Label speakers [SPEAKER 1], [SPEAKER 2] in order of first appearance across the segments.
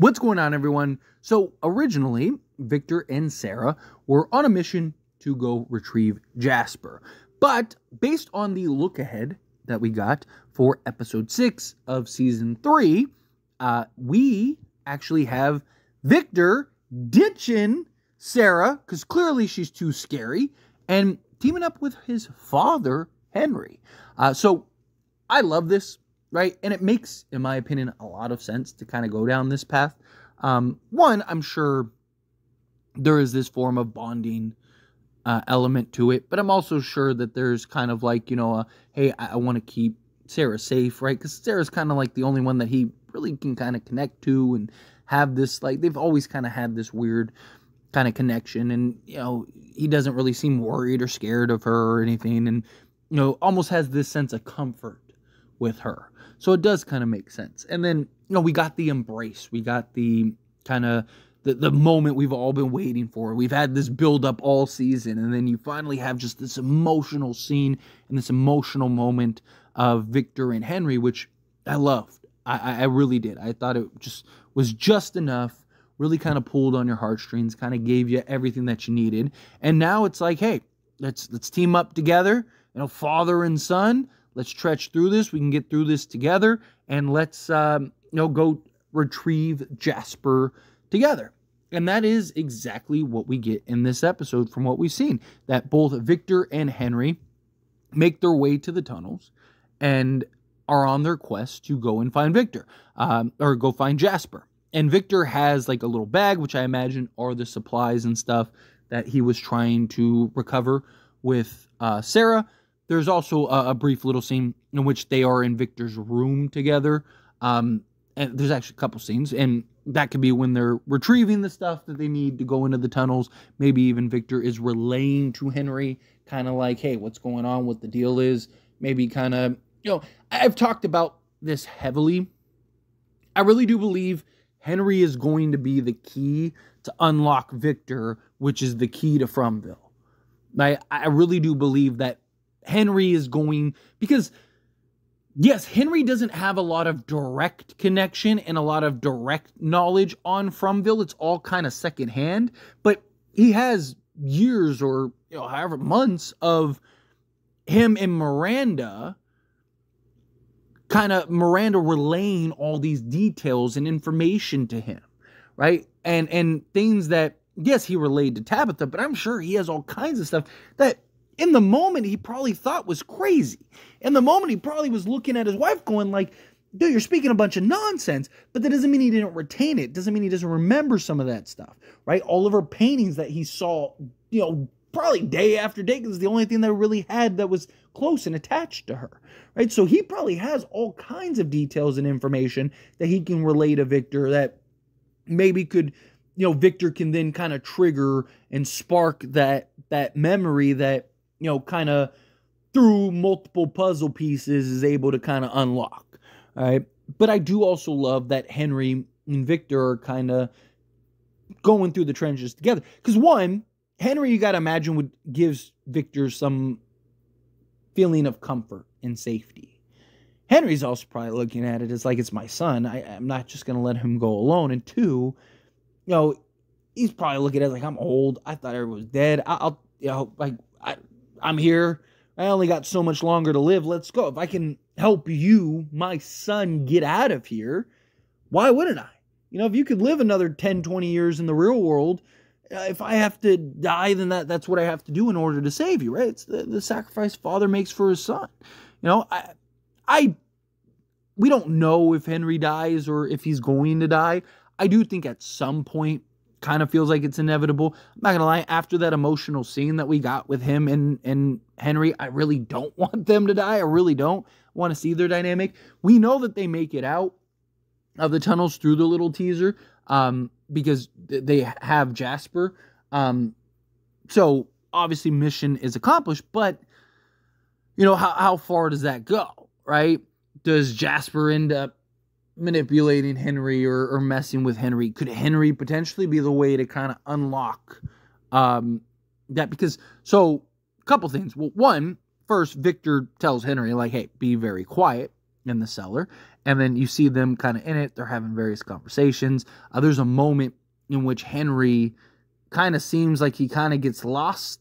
[SPEAKER 1] What's going on, everyone? So originally, Victor and Sara were on a mission to go retrieve Jasper. But based on the look ahead that we got for episode 6 of season 3, we actually have Victor ditching Sara, because clearly she's too scary, and teaming up with his father, Henry. So I love this. Right? And it makes, in my opinion, a lot of sense to kind of go down this path. One, I'm sure there is this form of bonding element to it, but I'm also sure that there's kind of like, hey, I want to keep Sara safe, right? Because Sara's kind of like the only one that he really can kind of connect to and have this, like, they've always kind of had this weird kind of connection, and, he doesn't really seem worried or scared of her or anything, and, almost has this sense of comfort with her. So it does kind of make sense. And then, we got the embrace. We got the kind of the moment we've all been waiting for. We've had this build up all season. And then you finally have just this emotional scene and this emotional moment of Victor and Henry, which I loved. I really did. I thought it was just enough, really kind of pulled on your heartstrings, kind of gave you everything that you needed. And now it's like, hey, let's team up together, father and son. Let's stretch through this. We can get through this together, and let's, go retrieve Jasper together. And that is exactly what we get in this episode from what we've seen, that both Victor and Henry make their way to the tunnels and are on their quest to go and find Victor, or go find Jasper. And Victor has like a little bag, which I imagine are the supplies and stuff that he was trying to recover with Sara. There's also a brief little scene in which they are in Victor's room together. And there's actually a couple scenes. And that could be when they're retrieving the stuff that they need to go into the tunnels. Maybe even Victor is relaying to Henry, kind of like, hey, what's going on, what the deal is. Maybe kind of, I've talked about this heavily. I really do believe Henry is going to be the key to unlock Victor, which is the key to Fromville. I really do believe that Henry is going, because yes, Henry doesn't have a lot of direct connection and a lot of direct knowledge on Fromville. It's all kind of secondhand, but he has years or however months of him and Miranda relaying all these details and information to him, right? And things that, yes, he relayed to Tabitha, but I'm sure he has all kinds of stuff that in the moment he probably thought was crazy. In the moment he probably was looking at his wife going like, dude, you're speaking a bunch of nonsense. But that doesn't mean he didn't retain it. Doesn't mean he doesn't remember some of that stuff, right? All of her paintings that he saw, probably day after day, because it's the only thing that really had that was close and attached to her, right? So he probably has all kinds of details and information that he can relay to Victor that maybe could, Victor can then kind of trigger and spark that memory that, kind of through multiple puzzle pieces is able to kind of unlock. All right. But I do also love that Henry and Victor are kind of going through the trenches together. Because one, Henry, you got to imagine, gives Victor some feeling of comfort and safety. Henry's also probably looking at it as like, it's my son. I'm not just going to let him go alone. And two, he's probably looking at it like, I'm old. I thought everyone was dead. I'm here. I only got so much longer to live. Let's go. If I can help you, my son, get out of here, why wouldn't I? If you could live another 10, 20 years in the real world, if I have to die, then that's what I have to do in order to save you, right? It's the sacrifice father makes for his son. We don't know if Henry dies or if he's going to die. I do think at some point, kind of feels like it's inevitable. I'm not going to lie, after that emotional scene that we got with him and Henry, I really don't want them to die. I really don't want to see their dynamic. We know that they make it out of the tunnels through the little teaser because they have Jasper. So obviously mission is accomplished, but how far does that go, right? Does Jasper end up manipulating Henry or messing with Henry? Could Henry potentially be the way to kind of unlock that? Because, so, a couple things. Well, one, first, Victor tells Henry, like, hey, be very quiet. in the cellar. And then you see them kind of in it. They're having various conversations. There's a moment in which Henry kind of seems like he kind of gets lost.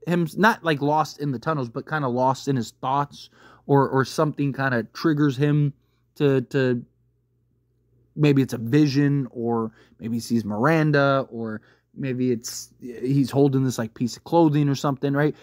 [SPEAKER 1] Not like lost in the tunnels, but kind of lost in his thoughts, or something kind of triggers him to maybe it's a vision, or maybe he sees Miranda, or maybe he's holding this like piece of clothing or something, right?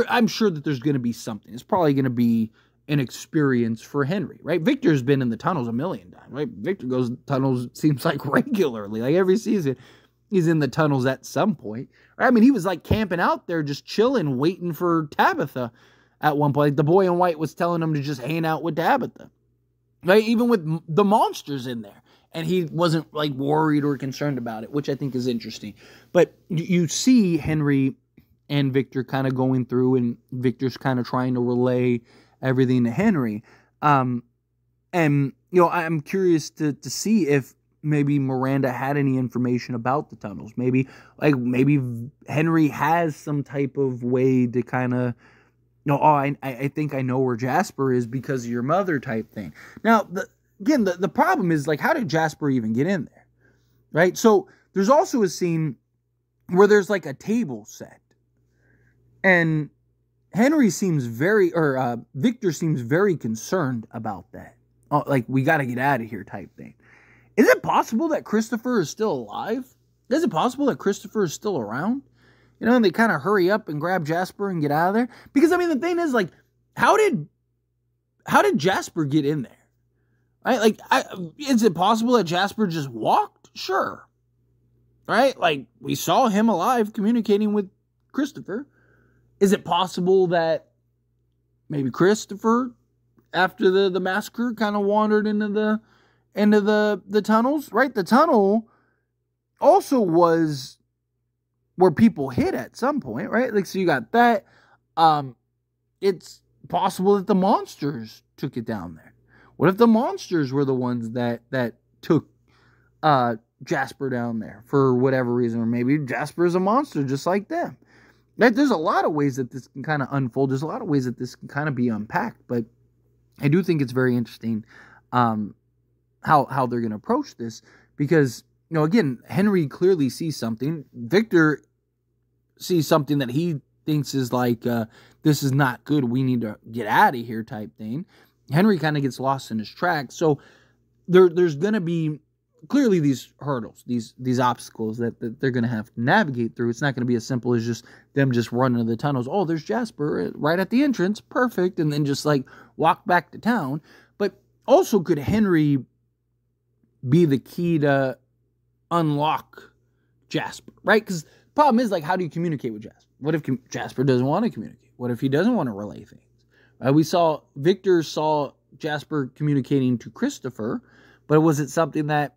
[SPEAKER 1] I'm sure that there's going to be something. It's probably going to be an experience for Henry, right? Victor's been in the tunnels a million times, right? Victor goes to tunnels, seems like regularly, like every season he's in the tunnels at some point. Right? I mean, he was like camping out there, just chilling, waiting for Tabitha at one point. Like the boy in white was telling him to just hang out with Tabitha, right? Even with the monsters in there. And he wasn't like worried or concerned about it, which I think is interesting. But you see Henry and Victor kind of going through, and Victor's kind of trying to relay everything to Henry. And, I'm curious to see if maybe Miranda had any information about the tunnels. Maybe Henry has some type of way to kind of, I think I know where Jasper is because of your mother type thing. Now, the problem is, like, how did Jasper even get in there? Right? So there's also a scene where there's like a table set. And Victor seems very concerned about that. Oh, like, we got to get out of here type thing. Is it possible that Christopher is still alive? Is it possible that Christopher is still around? And they kind of hurry up and grab Jasper and get out of there. Because, I mean, the thing is, like, how did Jasper get in there? Right? Like, is it possible that Jasper just walked? Sure. Right? Like, we saw him alive communicating with Christopher. Is it possible that maybe Christopher, after the massacre, kind of wandered into the tunnels? Right? The tunnel also was where people hid at some point, right? Like, so you got that. It's possible that the monsters took it down there. What if the monsters were the ones that took Jasper down there for whatever reason? Or maybe Jasper is a monster just like them. There's a lot of ways that this can kind of unfold. There's a lot of ways that this can kind of be unpacked. But I do think it's very interesting how they're going to approach this. Because, again, Henry clearly sees something. Victor sees something that he thinks is like, this is not good. We need to get out of here type thing. Henry kind of gets lost in his tracks. So there's going to be clearly these hurdles, these obstacles that they're going to have to navigate through. It's not going to be as simple as just them just running to the tunnels. Oh, there's Jasper right at the entrance. Perfect. And then just like walk back to town. But also, could Henry be the key to unlock Jasper, right? Because the problem is, like, how do you communicate with Jasper? What if Jasper doesn't want to communicate? What if he doesn't want to relay things? Victor saw Jasper communicating to Christopher, but was it something that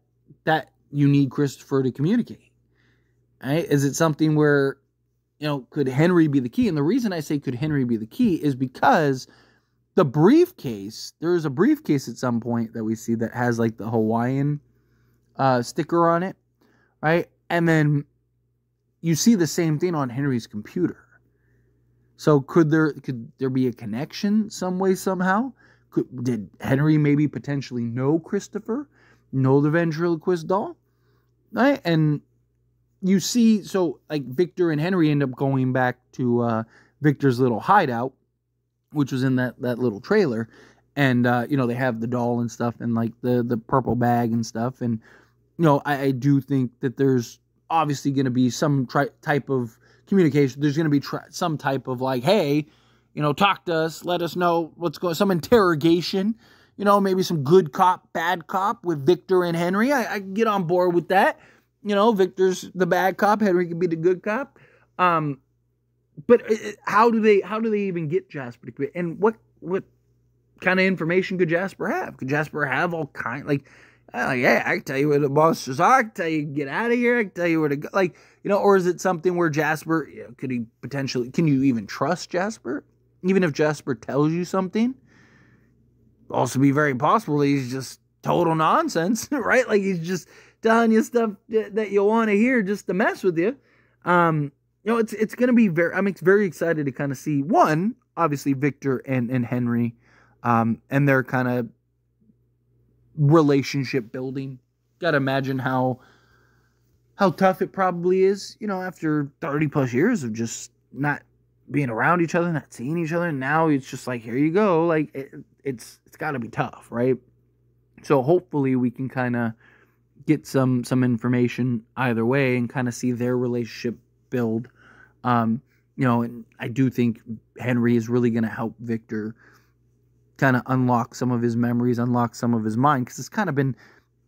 [SPEAKER 1] you need Christopher to communicate? Right? Is it something where, could Henry be the key? And the reason I say could Henry be the key is because the briefcase, there is a briefcase at some point that we see that has like the Hawaiian sticker on it, right? And then you see the same thing on Henry's computer. So could there be a connection some way, somehow? Did Henry maybe potentially know Christopher? Know the ventriloquist doll? Right? And you see, so like Victor and Henry end up going back to Victor's little hideout, which was in that little trailer. And, they have the doll and stuff and like the purple bag and stuff. And, I do think that there's obviously going to be some type of communication. There's going to be some type of like, hey, talk to us, let us know what's going on, some interrogation, maybe some good cop, bad cop with Victor and Henry. I can get on board with that. Victor's the bad cop, Henry can be the good cop. But how do they even get Jasper to commit? And what kind of information could Jasper have? Could Jasper have all kind, yeah, I can tell you where the monsters are. I can tell you get out of here. I can tell you where to go. Or is it something where Jasper, can you even trust Jasper? Even if Jasper tells you something? Also be very possible that he's just total nonsense, right? Like he's just telling you stuff that you want to hear just to mess with you. It's going to be I'm very excited to kind of see, one, obviously Victor and Henry, and their kind of relationship building. Gotta imagine how tough it probably is, you know, after 30 plus years of just not being around each other, not seeing each other. And now it's just like, here you go. Like, it's got to be tough, right? So hopefully we can kind of get some information either way and kind of see their relationship build. You know, and I do think Henry is really going to help Victor kind of unlock some of his memories, unlock some of his mind, because it's kind of been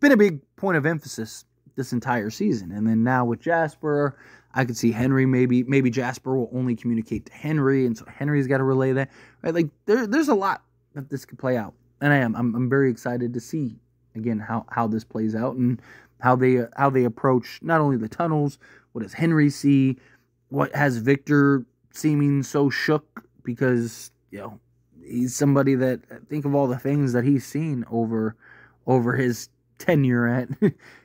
[SPEAKER 1] a big point of emphasis this entire season. And then now with Jasper, I could see Henry, maybe Jasper will only communicate to Henry, and so Henry's got to relay that, right? Like there's a lot that this could play out, and I'm very excited to see again how this plays out and how they approach not only the tunnels. What does Henry see? What has Victor seeming so shook because, you know, he's somebody that, think of all the things that he's seen over his tenure at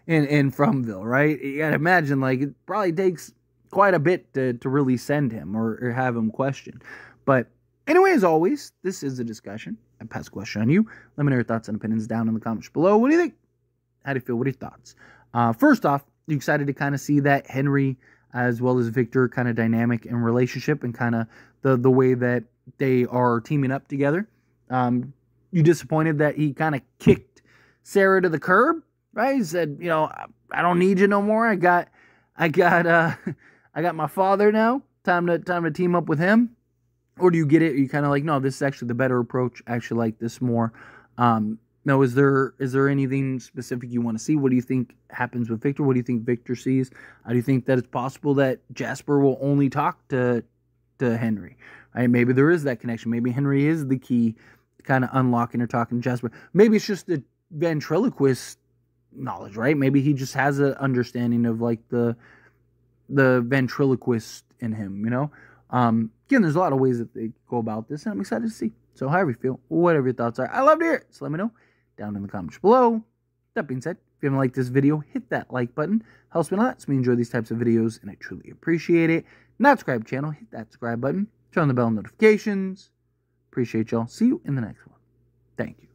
[SPEAKER 1] in Fromville, right? You gotta imagine, like, it probably takes quite a bit to really send him or have him question. But anyway, as always, this is a discussion. I pass the question on you. Let me know your thoughts and opinions down in the comments below. What do you think? How do you feel? What are your thoughts? First off, you excited to kind of see that Henry as well as Victor kind of dynamic in relationship and kind of the way that they are teaming up together? You disappointed that he kind of kicked Sara to the curb, right? He said, you know, I don't need you no more. I got my father now. Time to team up with him. Or do you get it? Are you kind of like, no, this is actually the better approach. I actually like this more. No, is there anything specific you want to see? What do you think happens with Victor? What do you think Victor sees? Do you think that it's possible that Jasper will only talk to Henry? Right? Maybe there is that connection. Maybe Henry is the key to kind of unlocking or talking to Jasper. Maybe it's just the ventriloquist knowledge, right? Maybe he just has an understanding of like the ventriloquist in him, you know? Again, there's a lot of ways that they go about this, and I'm excited to see. So however you feel, whatever your thoughts are, I love to hear it. So let me know down in the comments below. That being said, if you haven't liked this video, hit that like button. Helps me a lot. So we enjoy these types of videos, and I truly appreciate it. Not subscribe to the channel, hit that subscribe button. Turn on the bell notifications. Appreciate y'all. See you in the next one. Thank you.